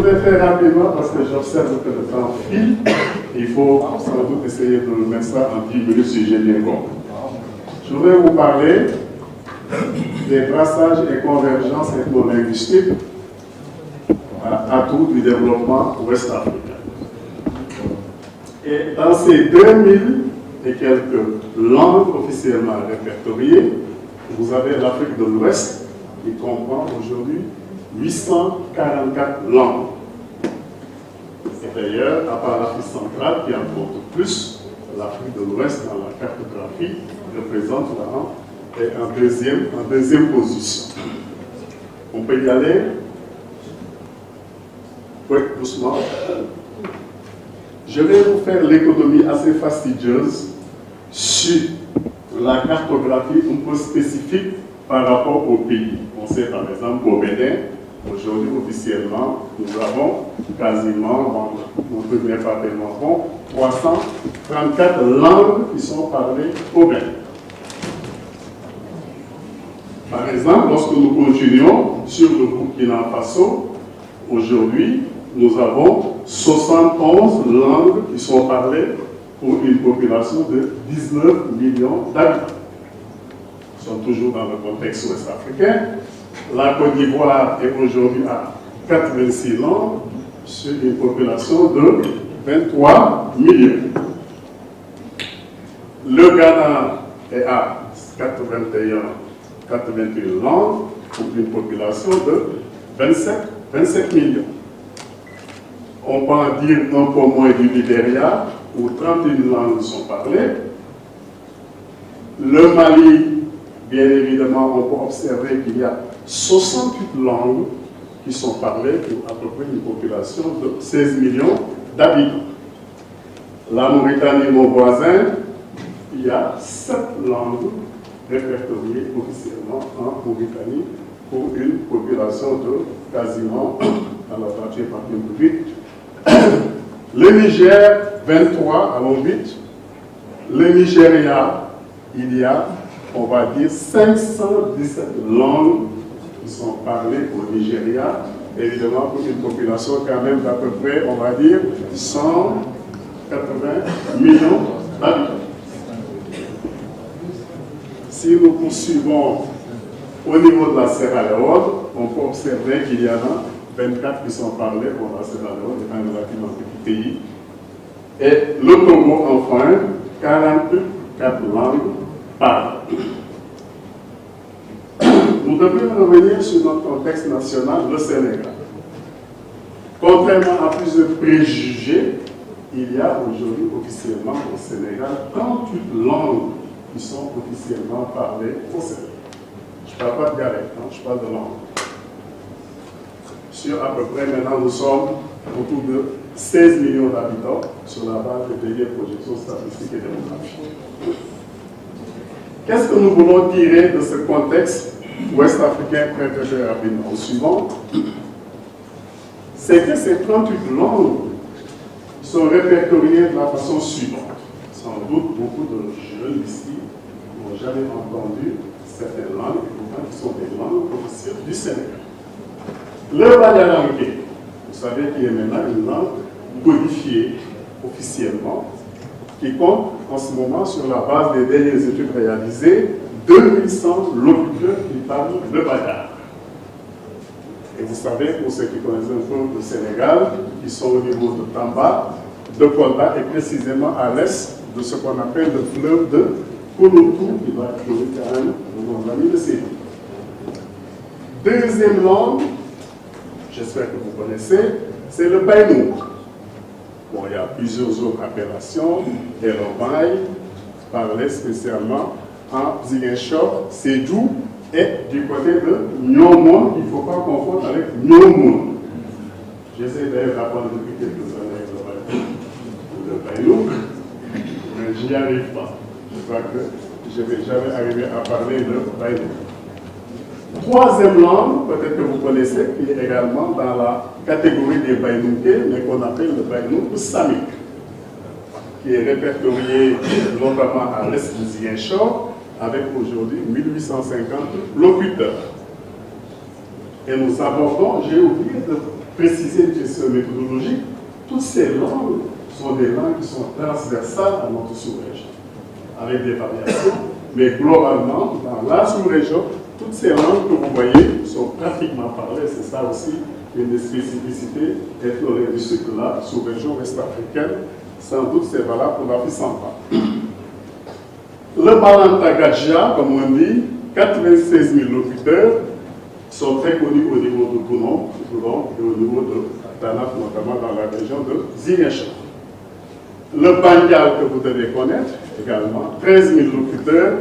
voudrais faire rapidement parce que j'observe que le temps file. Il faut sans doute essayer de mettre ça en 10 minutes si j'ai bien compris. Je voudrais vous parler des brassages et convergences ethno-linguistiques à tout du développement ouest-africain. Et dans ces 2000 et quelques langues officiellement répertoriées, vous avez l'Afrique de l'Ouest qui comprend aujourd'hui 844 langues. Et d'ailleurs, à part l'Afrique centrale qui en compte plus, l'Afrique de l'Ouest dans la cartographie représente en deuxième position. On peut y aller. Oui, doucement. Je vais vous faire l'économie assez fastidieuse sur la cartographie un peu spécifique par rapport au pays. On sait par exemple qu'au Bénin, aujourd'hui officiellement, nous avons quasiment, on ne peut même pas tellement bon, 334 langues qui sont parlées au Bénin. Par exemple, lorsque nous continuons sur le Burkina Faso, aujourd'hui, nous avons 71 langues qui sont parlées pour une population de 19 millions d'habitants. Nous sommes toujours dans le contexte ouest-africain. La Côte d'Ivoire est aujourd'hui à 86 langues sur une population de 23 millions. Le Ghana est à 81 langues pour une population de 27 millions. On peut en dire un peu moins du Libéria, où 31 langues sont parlées. Le Mali, bien évidemment, on peut observer qu'il y a 68 langues qui sont parlées pour à peu près une population de 16 millions d'habitants. La Mauritanie, mon voisin, il y a 7 langues répertoriées officiellement en Mauritanie pour une population de quasiment, alors tu es parti un peu vite, le Niger, 23, allons vite. Le Nigeria, il y a, on va dire, 517 langues qui sont parlées au Nigeria, évidemment pour une population quand même d'à peu près, on va dire, 180 millions d'habitants. Si nous poursuivons au niveau de la Sierra Leone, on peut observer qu'il y en a 24 qui sont parlés pour la Sierra Leone, c'est un relativement petit pays. Et le Congo, enfin, 44 langues parlées. Nous devons revenir sur notre contexte national, le Sénégal. Contrairement à plusieurs préjugés, il y a aujourd'hui officiellement au Sénégal 38 langues qui sont officiellement parlées au Sénégal. Je ne parle pas de dialecte, je parle de langue. Sur à peu près, maintenant, nous sommes autour de 16 millions d'habitants sur la base des dernières projections statistiques et démographiques. Qu'est-ce que nous voulons tirer de ce contexte ouest-africain très rapidement au suivant? C'est que ces 38 langues sont répertoriées de la façon suivante. Sans doute, beaucoup de jeunes ici n'ont jamais entendu certaines langues, et pourtant qui sont des langues officielles du Sénégal. Le Badialanké, vous savez qu'il y a maintenant une langue codifiée officiellement, qui compte en ce moment sur la base des dernières études réalisées, 2100 locuteurs qui parlent le Badiar. Et vous savez, pour ceux qui connaissent un peu le Sénégal, qui sont au niveau de Tamba, de Kolda et précisément à l'est de ce qu'on appelle le fleuve de Kouloutou, qui va être quand même mon ami de Sédou. Deuxième langue, j'espère que vous connaissez, c'est le Baïnouk. Bon, il y a plusieurs autres appellations, et le Baï parlait spécialement en Ziguinchor, Sédou, et du côté de Nyomon, il ne faut pas confondre avec Nyomon. J'essaie d'ailleurs d'apprendre depuis quelques années le Baïnouk, mais je n'y arrive pas. Je crois que je ne vais jamais arriver à parler de Baïnouk. Troisième langue, peut-être que vous connaissez, qui est également dans la catégorie des Baïnoukés, mais qu'on appelle le Baïnouk Samik, qui est répertorié notamment à l'est du Ziguinchor, avec aujourd'hui 1850 locuteurs. Et nous abordons, j'ai oublié de préciser une question méthodologique, toutes ces langues sont des langues qui sont transversales à notre sous-région, avec des variations, mais globalement, dans la sous-région, toutes ces langues que vous voyez sont pratiquement parlées. C'est ça aussi une des spécificités ethno-linguistiques de la sous-région ouest-africaine. Sans doute, c'est valable pour l'Afrique centrale. Le Balanta-Gadjia, comme on dit, 96 000 locuteurs, sont très connus au niveau de Toulon et au niveau de Tanaf, notamment dans la région de Ziguinchor. Le Bangal, que vous devez connaître également, 13 000 locuteurs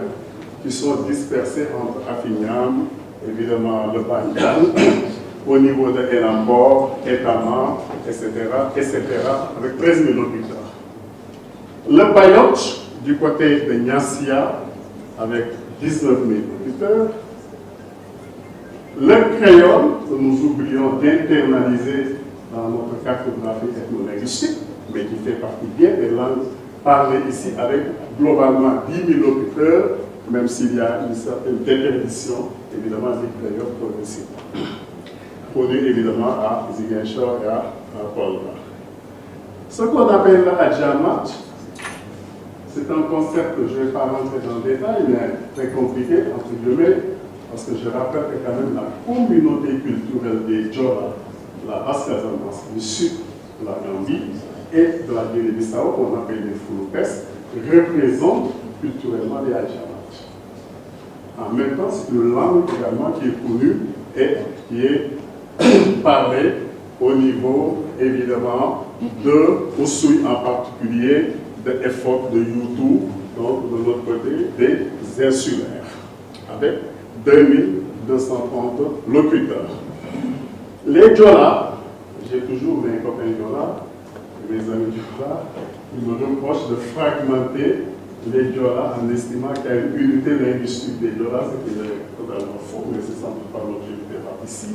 qui sont dispersés entre Afignam, évidemment le Bangal, au niveau de Enambor, Etama, etc., avec 13 000 locuteurs. Le Bayotte, du côté de Nyassia, avec 19 000 locuteurs. Le créole, que nous oublions d'internaliser dans notre cartographie ethno-linguistique, mais qui fait partie bien des langues parlées ici, avec globalement 10 000 locuteurs, même s'il y a une certaine déperdition, évidemment, des créoles progressifs, connus évidemment à Ziguinchor et à Kolda. Ce qu'on appelle le Adjamat, c'est un concept que je ne vais pas rentrer dans le détail, mais très compliqué, entre guillemets, parce que je rappelle que quand même la communauté culturelle des Diola, la Basse-Casamance, du sud de la Gambie et de la Guinée-Bissau, qu'on appelle les Fouloupes, représente culturellement les Adjamat. En même temps, c'est une langue également qui est connue et qui est parlée au niveau, évidemment, de Oussouy en particulier, de Efok, de Youtou, donc de l'autre côté, des insulaires, avec 2230 locuteurs. Les Diola, j'ai toujours mes copains Diola, mes amis Diola, ils me reprochent de fragmenter les Diola en estimant qu'il y a une unité linguistique des Diola, ce qui est totalement faux, mais c'est sans doute pas l'objet du débat ici.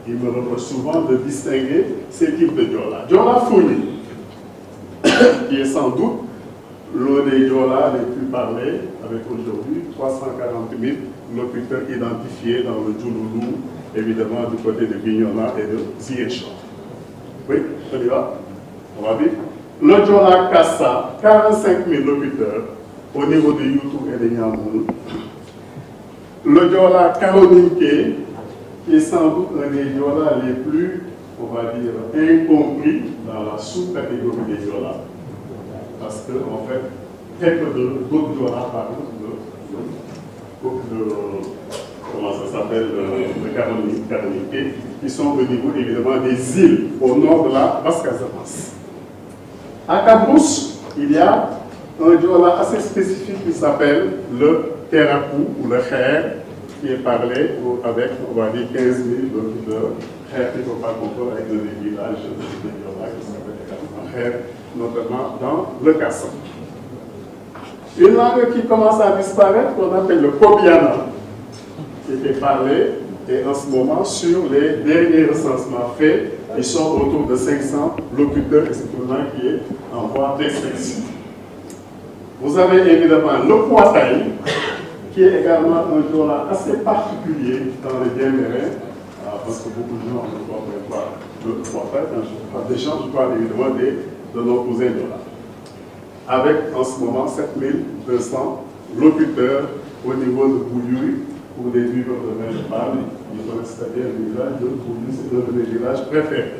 Ils me reprochent souvent de distinguer ces types de Diola. Diola Founi, qui est sans doute l'un des Diola les plus parlés, avec aujourd'hui 340 000 locuteurs identifiés dans le Djouloulou, évidemment du côté de Bignona et de Ziguinchor. Oui, on y va? On va vite. Le Diola Kassa, 45 000 locuteurs au niveau de Youtou et de Niamoun. Le Diola Karoninke, qui est sans doute un des Diola les plus, on va dire, incompris dans la sous-catégorie des Diola. Parce que, en fait, quelques d'autres Diola parlent comment ça s'appelle, de Karoninke, qui sont au niveau, évidemment, des îles au nord de la Basse-Casamance. À Cabrousse, il y a un Diola assez spécifique qui s'appelle le Terrakou ou le Kher, qui est parlé avec, on va dire, 15 000 locuteurs. Kher, il ne faut pas confondre avec le village de Diola qui s'appelle également Kher, notamment dans le Kassan. Une langue qui commence à disparaître, qu'on appelle le Kobiana, qui était parlé, et en ce moment, sur les derniers recensements faits, ils sont autour de 500 locuteurs, et c'est une langue qui est en voie d'extinction. Vous avez évidemment le Kouataï, qui est également un Diola assez particulier dans les Bienmerins, parce que beaucoup de gens ne comprennent pas le Kouataï. Quand je parle des gens, je parle évidemment de nos cousins Diola. Avec en ce moment 7200 locuteurs au niveau de Bouyoui, pour les vivres de même parle. Ils connaissent très bien le village de Bouyoui, c'est l'un de mes villages préférés.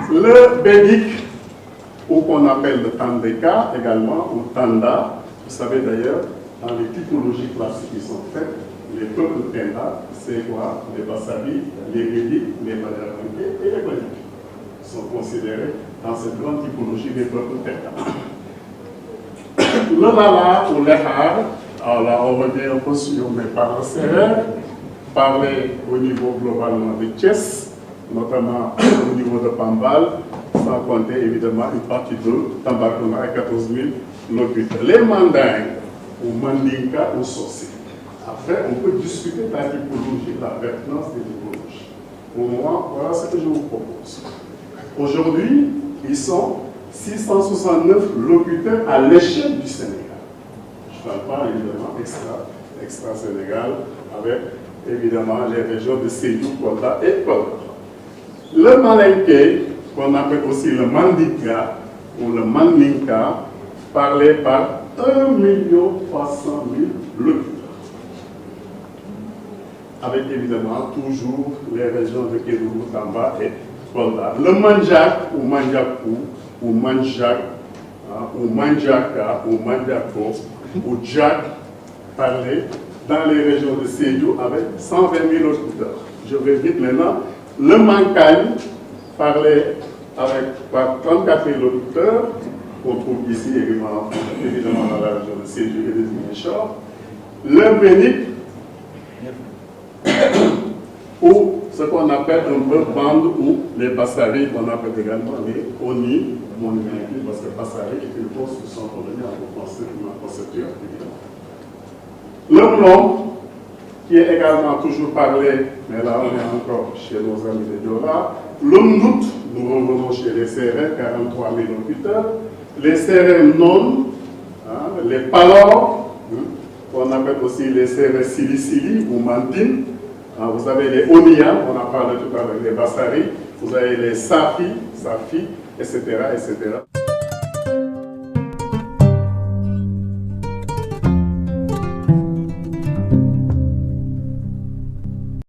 Le Bédik, ou qu'on appelle le Tandeka également, ou Tanda, vous savez d'ailleurs, dans les typologies classiques qui sont faites, les peuples Tenda, c'est quoi? Les Bassabi, les Bédik, les Badaranké et les Bédik sont considérés dans cette grande typologie des peuples Tenda. Le Lala ou l'Ehar, alors là on revient un peu sur mes parents sérères, parler au niveau globalement de Thiès, notamment au niveau de Pambal, sans compter évidemment une partie de Tambacounda à 14 000 locuteurs. Les Mandingues, ou Mandinka ou Sosé. Après, on peut discuter de la typologie, la pertinence des typologies. Pour moi, voilà ce que je vous propose. Aujourd'hui, ils sont 669 locuteurs à l'échelle du Sénégal. Je ne parle pas évidemment extra-Sénégal, avec évidemment les régions de Sédhiou, Kolda et Kolda. Le Malinké, qu'on appelle aussi le Mandinka ou le Mandinka, parlé par 1 300 000 locuteurs. Avec évidemment toujours les régions de Kédougou, Tamba et Kolda. Le Mandjak ou Mandjakou ou Mandjak ou Mandjaka ou Mandjako ou Djak parlé dans les régions de Sédhiou avec 120 000 locuteurs. Je vais vite maintenant. Le Mankagne parlé par 34 000 locuteurs qu'on trouve ici évidemment dans la région de Sédhiou et des Ziguinchor. Le Bénic ou ce qu'on appelle un peu bande ou les Bassari, qu'on appelle également les Oni, parce que Bassari est une construction coloniale en concepture, évidemment. Le Mlom, qui est également toujours parlé, mais là on est encore chez nos amis de Diola. Le Mnout, nous revenons chez les Sérères, 43 000 locuteurs. Les Sérères non, les Palor, qu'on appelle aussi les Sérères Sili ou Mandine. Vous avez les Onia, on en parle tout à l'heure, les Bassari, vous avez les Safi, etc., etc.